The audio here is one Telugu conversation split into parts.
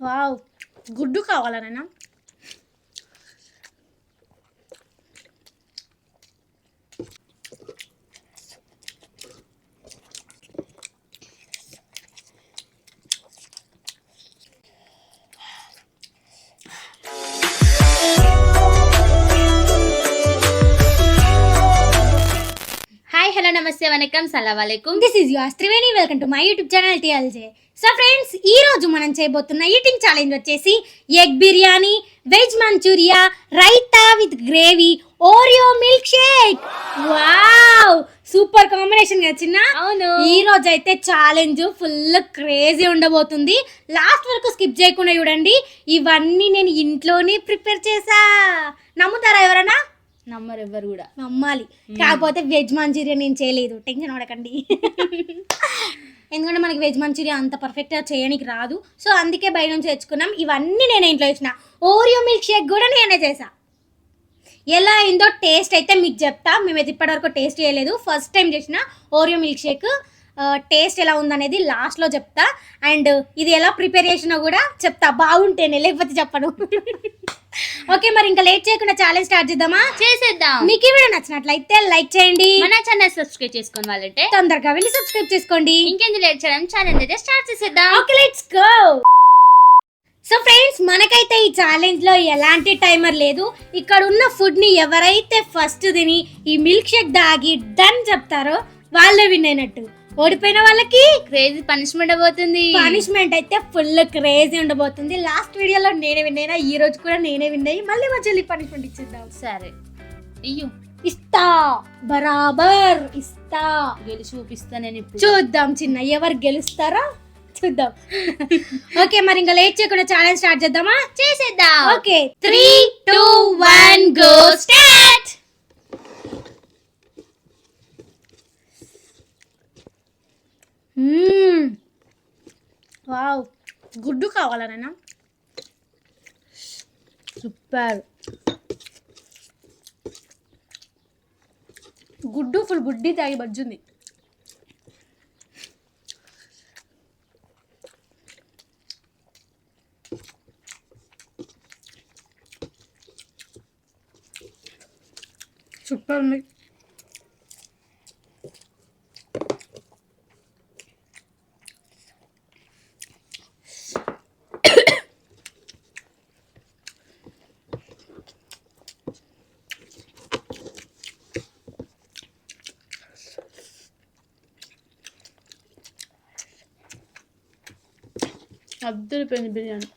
వావ్, గుడ్డు కావాలా నాన్న? హాయ్ హలో నమస్తే వనకం సలాం అలైకుం. This is your Triveni. Welcome to my YouTube channel TLJ. So friends, ఈ రోజు మనం చేయబోతున్న ఈటింగ్ ఛాలెంజ్ వచ్చేసి egg biryani, veg manchuria, raita with gravy, Oreo milkshake. Wow, super combination కదా చిన్న. అవును, ఈ రోజు అయితే ఛాలెంజ్ ఫుల్ క్రేజీ ఉండబోతుంది. లాస్ట్ వరకు స్కిప్ చేయకుండా చూడండి. ఇవన్నీ నేను ఇంట్లోనే ప్రిపేర్ చేసా. నమ్ముతారా ఎవరైనా? నమ్మరు ఎవ్వరు కూడా. నమ్మాలి. కాకపోతే వెజ్ మంచూరియా నేను చేయలేదు, టెన్షన్ పడకండి. ఎందుకంటే మనకి వెజ్ మంచూరియా అంత పర్ఫెక్ట్గా చేయడానికి రాదు. సో అందుకే బయట నుంచి తెచ్చుకున్నాం. ఇవన్నీ నేనే ఇంట్లో చేసిన. ఓరియో మిల్క్ షేక్ కూడా నేనే చేసా. ఎలా అయిందో టేస్ట్ అయితే మీకు చెప్తా. మేమైతే ఇప్పటివరకు టేస్ట్ చేయలేదు, ఫస్ట్ టైం చేసిన ఓరియో మిల్క్ షేక్. టేస్ట్ ఎలా ఉందనేది లాస్ట్లో చెప్తా. అండ్ ఇది ఎలా ప్రిపేర్ చేసినా కూడా చెప్తా, బాగుంటేనే, లేకపోతే చెప్పను. ఓకే, మరి ఇంకా లేట్ చేయకుండా ఛాలెంజ్ స్టార్ట్ చేద్దామా? చేసేద్దాం. మీకు ఈ వీడియో నచ్చినట్లయితే లైక్ చేయండి. మన ఛానల్ సబ్స్క్రైబ్ చేసుకోండి వాళ్ళంటే తొందరగా వెళ్ళి సబ్స్క్రైబ్ చేసుకోండి. ఇంకెందుకు లేట్ చేయడం, ఛానల్ అయితే స్టార్ట్ చేసేద్దాం. Okay, let's go. So friends, మనకైతే ఈ ఛాలెంజ్ లో ఎలాంటి టైమర్ లేదు. ఇక్కడ ఉన్న ఫుడ్ ని ఎవరైతే ఫస్ట్ తిని ఈ మిల్క్ షేక్ దాగి డన్ చెప్తారో వాళ్ళే విన్ అయినట్టు. ఓడిపోయిన వాళ్ళకి క్రేజీ పనిష్మెంట్ అవబోతుంది. పనిష్మెంట్ అయితే ఫుల్ క్రేజీ ఉండబోతుంది. లాస్ట్ వీడియోలో నేనే విన్ అయినా, ఈ రోజు కూడా నేనే విన్ అయ్యి మళ్ళీ మా చెల్లి పనిష్మెంట్ ఇచ్చేద్దాం. సరే, ఇయ్యు. ఇస్తా, బరాబర్ ఇస్తా. గెలిచి చూపిస్తా నేను ఇప్పుడు. చూద్దాం చిన్న, ఎవరు గెలుస్తారో చూద్దాం. ఓకే, మరి ఇంకా లేట్ చేయకుండా ఛాలెంజ్ స్టార్ట్ చేద్దామా? చేసేద్దాం. Okay, 3, 2, 1 go start. వావ్, గుడ్డు కావాలా నాన్న? సూపర్. గుడ్డు ఫుల్ బుడ్డి తాగి బజ్జుంది. సూపర్ ఉంది. అద్దరిపోయింది బిర్యానీ.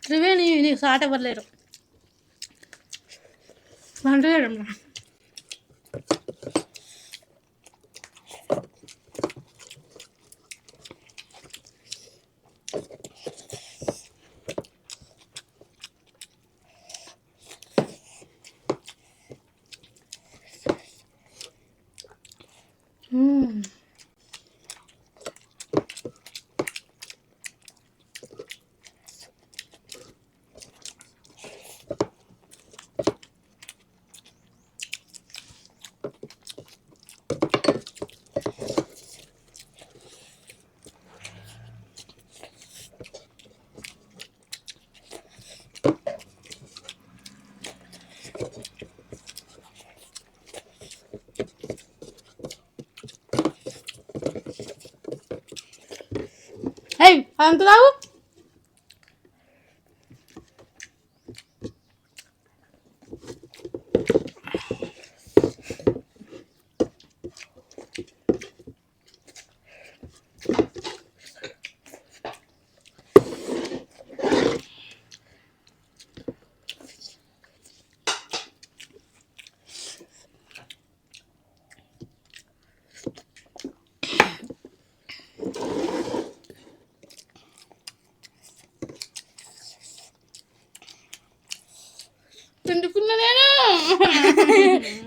త్రివేణి, నీకు సాట ఇవ్వలేరు. వంట చేయడం అంత తాగు.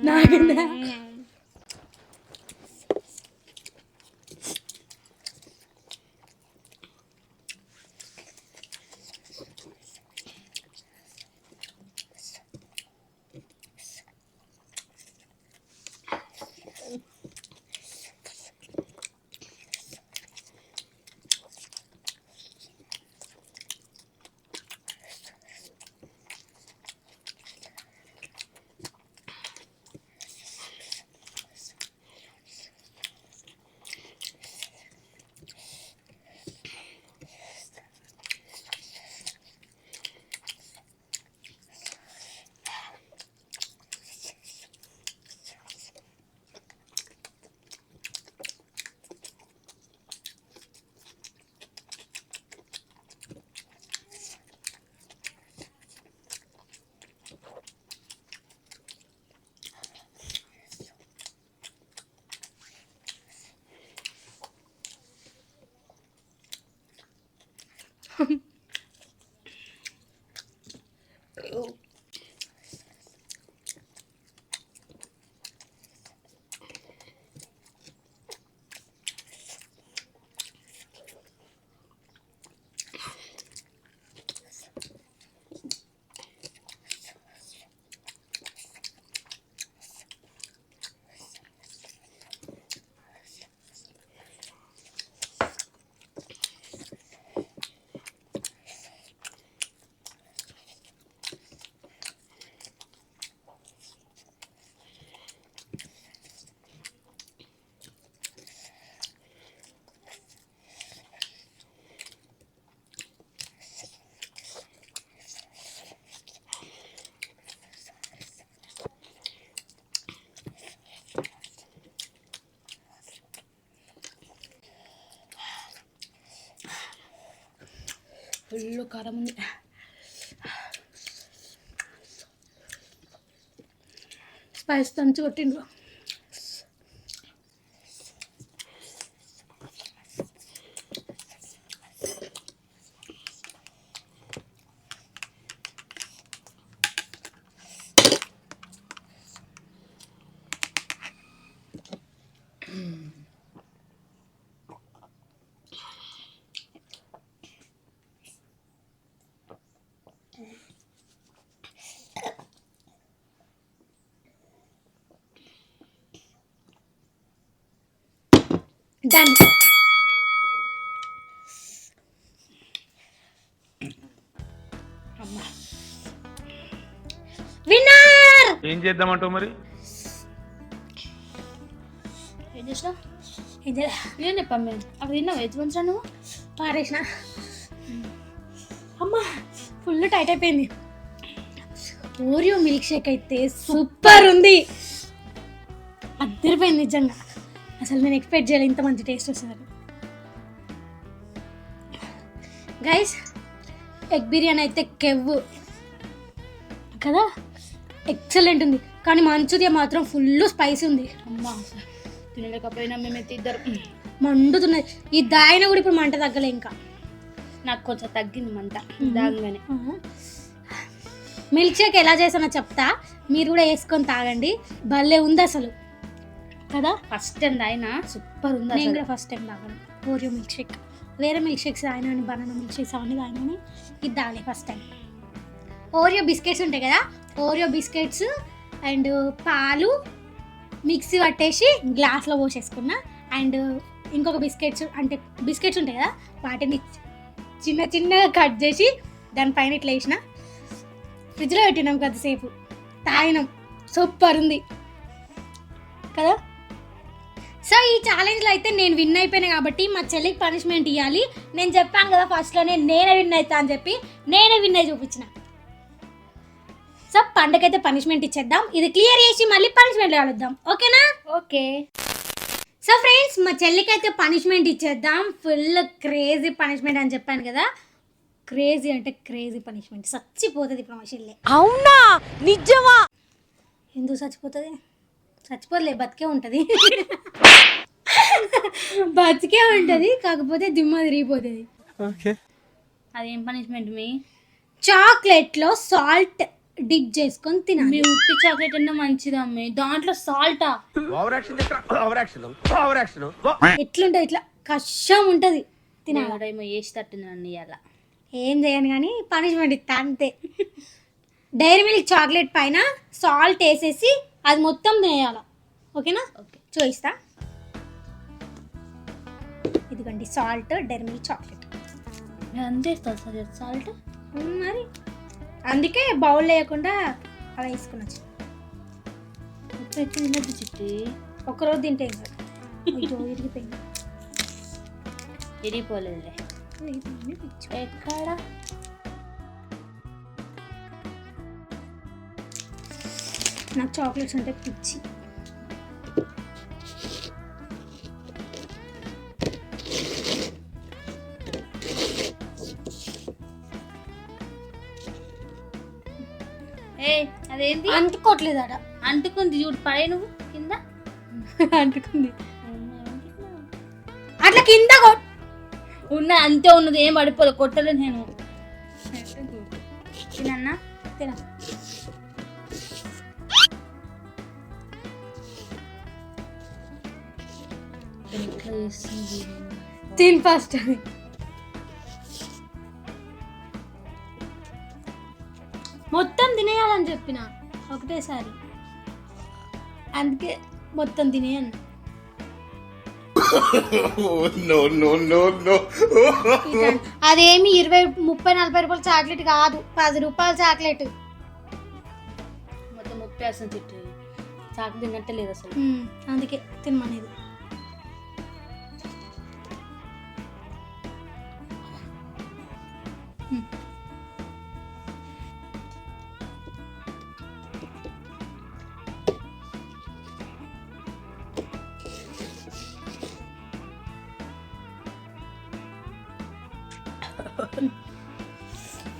నాకుందా ఫుల్ కారం ఉంది. స్పైస్ తంచి కొట్టిండ్రు. డన్. విన్నర్. ఏం చేద్దామంటావు మరి? ఏం చేసినా ఏం చేయాలి? నేను చెప్పాను మేము అక్కడ తిన్నావు వెజ్ మంచిగా నువ్వు పారేసిన. అమ్మా ఫుల్ టైట్ అయిపోయింది. ఓరియో మిల్క్ షేక్ అయితే సూపర్ ఉంది, అద్దరిపోయింది నిజంగా. అసలు నేను ఎక్స్పెక్ట్ చేయాలి ఇంత మంచి టేస్ట్ వస్తుంది. గైస్ ఎగ్ బిర్యానీ అయితే కెవ్వు కదా, ఎక్సలెంట్ ఉంది. కానీ మంచూరియా మాత్రం ఫుల్ స్పైసీ ఉంది. అమ్మా తినలేకపోయినా మేమైతే ఇద్దరు మండుతున్నది. ఈ దాయిన కూడా ఇప్పుడు మంట తగ్గలే. ఇంకా నాకు కొంచెం తగ్గింది మంట దాగానే. మిల్క్ షేక్ ఎలా చేసానో చెప్తా, మీరు కూడా వేసుకొని తాగండి. భలే ఉంది అసలు కదా. ఫస్ట్ టైం తాగినా సూపర్ ఉంది. నేను కూడా ఫస్ట్ టైం తాగాను ఓరియో మిల్క్ షేక్. వేరే మిల్క్ షేక్స్ తాగినాను, బనానా మిల్క్ షేక్స్ అవన్నీ తాగినాను, ఇది తాగలే ఫస్ట్ టైం. ఓరియో బిస్కెట్స్ ఉంటాయి కదా, ఓరియో బిస్కెట్స్ అండ్ పాలు మిక్సీ పట్టేసి గ్లాస్లో పోసేసుకున్నా. అండ్ ఇంకొక బిస్కెట్స్ ఉంటాయి కదా, వాటిని చిన్న చిన్నగా కట్ చేసి దానిపైన ఇట్లా వేసిన, ఫ్రిడ్జ్లో పెట్టినాం కొద్దిసేపు, తాగినాం. సూపర్ ఉంది కదా. సో ఈ ఛాలెంజ్లో అయితే నేను విన్ అయిపోయినా కాబట్టి మా చెల్లికి పనిష్మెంట్ ఇవ్వాలి. నేను చెప్పాను కదా ఫస్ట్లోనే నేనే విన్ అవుతా అని చెప్పి, నేనే విన్ అయి చూపించిన. సో పండగైతే పనిష్మెంట్ ఇచ్చేద్దాం. ఇది క్లియర్ చేసి మళ్ళీ పనిష్మెంట్ కలుద్దాం, ఓకేనా? ఓకే. సో ఫ్రెండ్స్ మా చెల్లికి అయితే పనిష్మెంట్ ఇచ్చేద్దాం. ఫుల్ క్రేజీ పనిష్మెంట్ అని చెప్పాను కదా, క్రేజీ అంటే క్రేజీ పనిష్మెంట్. చచ్చిపోతుంది ఇప్పుడు మా చెల్లి. అవునా నిజమా? ఎందుకు చచ్చిపోతుంది? చచ్చిపోలే, బతికే ఉంటుంది. బతికే ఉంటుంది, కాకపోతే దిమ్మ తిరిగిపోతుంది. అదేం పనిష్మెంట్ మీ? చాక్లెట్లో సాల్ట్ డిప్ చేసుకొని తినాలి. మీ ఉట్టి చాక్లెట్ అన్న మంచిదమ్మి, దాంట్లో సాల్టా? ఎట్లుంటది ఇట్లా కష్టం ఉంటది తినాలి. ఎవడేమో వేసి తట్టుందండి అలా. ఏం చేయను కానీ పనిష్మెంట్ ఇస్తా అంతే. డైరీ మిల్క్ చాక్లెట్ పైన సాల్ట్ వేసేసి అది మొత్తం తినేయాలి. ఓకేనా? ఓకే, చూపిస్తా. ఇదిగోండి సాల్ట్, డైరీ మిల్క్ చాక్లెట్. అంతే సార్ సాల్ట్. మరి అందుకే బౌల్ లేకుండా అలా వేసుకునొచ్చు. ఉప్పు ఎక్కువ తినద్దు చిట్టి. ఒకరోజు తింటే ఇంకా ఇరిగిపోయింది. ఇరిగిపోలేదులే. ఎక్కడ నాకు చాక్లెట్స్ అంటే పిచ్చి. అదేంటి అంటుకోవట్లేదు ఆడ. అంటుకుంది చూడు, పడే నువ్వు కింద. అంటుకుంది అట్లా కింద ఉన్న అంతే ఉన్నది, ఏం పడిపోదు. కొట్టలే నేను. తినన్నా? తిన. తిన్ ఫస్ట్. అది మొత్తం తినేయాలని చెప్పిన ఒకటేసారి, అందుకే మొత్తం తినేయను. అదేమి 20, 30, 40 రూపాయల చాక్లెట్ కాదు, 10 రూపాయల చాక్లెట్. మొత్తం 30 అసలు చిట్టి చాకు తిన్నట్టే లేదు అసలు. అందుకే తినమనేది.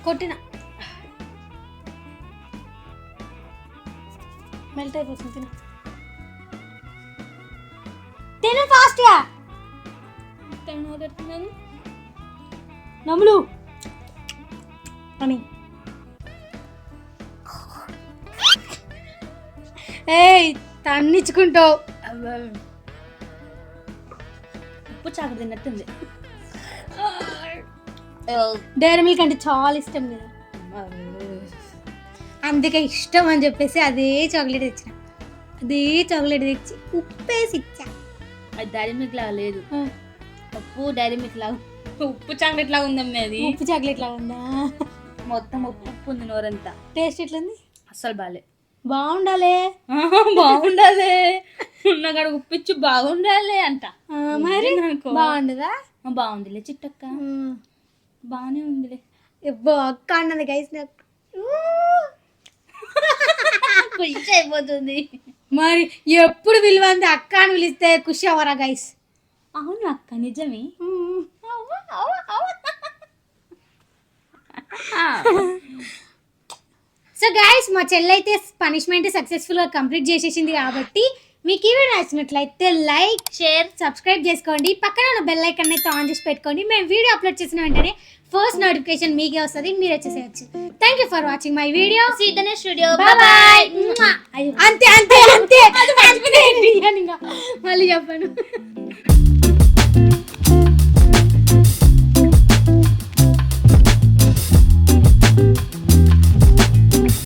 కొట్టిన మెల్ట్ అయిపోతుంది. తిన తిన ఫాస్ట్ గా. నమ్ములు అని ఏయ్ తన్నిచ్చుకుంటావు. ఉప్పు చాకు తిన్నట్టుంది. డైరీ మిల్క్ అంటే చాలా ఇష్టం కదా, అందుకే ఇష్టం అని చెప్పేసి అదే చాక్లెట్ తెచ్చిన. అదే చాక్లెట్ తెచ్చి ఉప్పేసి ఇచ్చా. అది డైరీ మిల్క్ లాగా లేదు, ఉప్పు డైరీ మిల్క్ లాగా, ఉప్పు చాక్లెట్ లాగా ఉందమ్మే. అది ఉప్పు చాక్లెట్ లాగా ఉందా? మొత్తం ఉప్పు ఉప్పు ఉంది నోరంతా. టేస్ట్ ఎట్లుంది? అస్సలు బాలే. బాగుండాలి. బాగుండాలి ఉన్నగాడ ఉప్పిచ్చి బాగుండాలి అంట. మరి బాగుండదా? బాగుందిలే చిట్టక్క, బాగానే ఉందిలే. ఇబ్బో అక్క అన్నది గైస్, నాకు ఖుషి అయిపోతుంది. మరి ఎప్పుడు విలువంది అక్క అని పిలిస్తే ఖుషి అవరా గైస్? అవును అక్క, నిజమే. సో గైస్, మా చెల్లైతే పనిష్మెంట్ సక్సెస్ఫుల్ గా కంప్లీట్ చేసేసింది కాబట్టి మీకు ఈ వీడియో నచ్చినట్లయితే లైక్, షేర్, సబ్స్క్రైబ్ చేసుకోండి. పక్కన ఉన్న బెల్ ఐకాన్ అయితే ఆన్ చేసి పెట్టుకోండి. మేము వీడియో అప్లోడ్ చేసిన వెంటనే ఫస్ట్ నోటిఫికేషన్ మీకే వస్తుంది, మీరు వచ్చేసేయచ్చు. Thank you for watching my video. See you next video. Bye bye. అంతే అంతే అంతే. మళ్ళీ చెప్పాను.